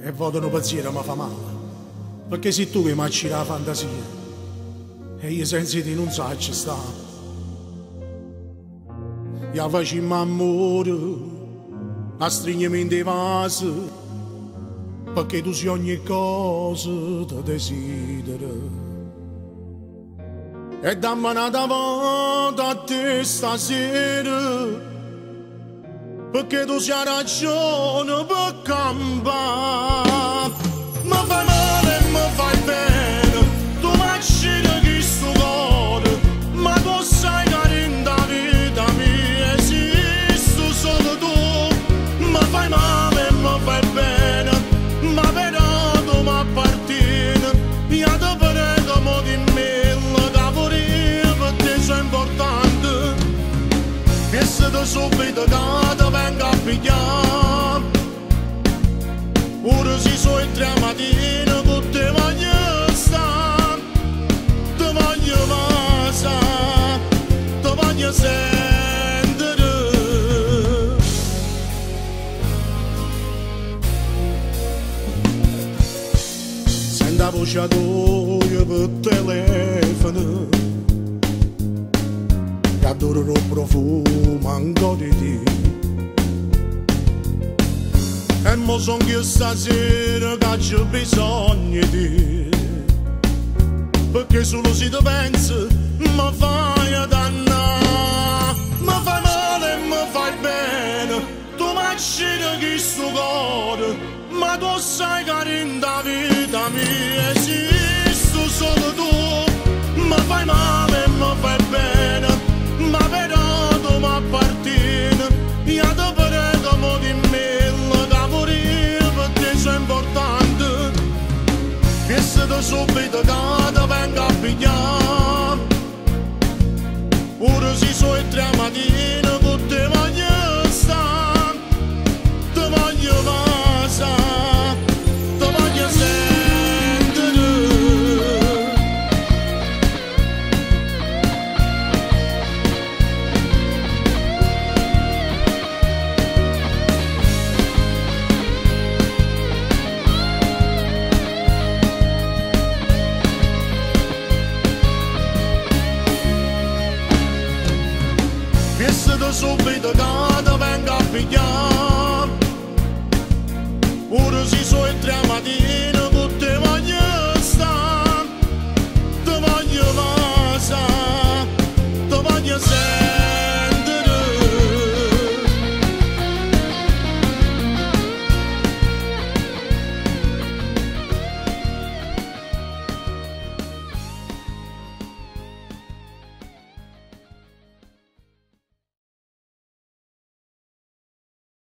e voto un pensiero mi fa male, perché sei tu che mi accira la fantasia e io senza di non so ci sta. Io facciamo amore, a stringermi in dei vasi, perché tu sei ogni cosa ti desidero. E dammi una volta a te stasera, perché tu sei ragione per campare. Mi fai male e mi fai bene, tu mi accidi chi sto cuore, ma tu sai che in da vita mia esisto solo tu. Mi fai male e mi fai bene, ma però tu mi appartieni. Io ti prego mo di me, che vorrei per te sono importante, e se ti subito che venga a pigliare. Ora si sono le 3 mattine che te voglio stare, te voglio passare, te voglio sentire. Sento la voce tua per telefono, che adoro il profumo ancora di te. E mo son che stasera che c'è bisogno di te, perché solo se ti pensi mi fai dannare. Mi fai male e mi fai bene, tu mi accidi chi sto cuore, ma tu sai che in da vita mia esisto solo tu. Mi fai male e mi fai bene, ma però tu mi appartieni. Io ti prego mo di me, è importante, che se ti subito che ti venga a pigliare. Ora si sono le 3 mattine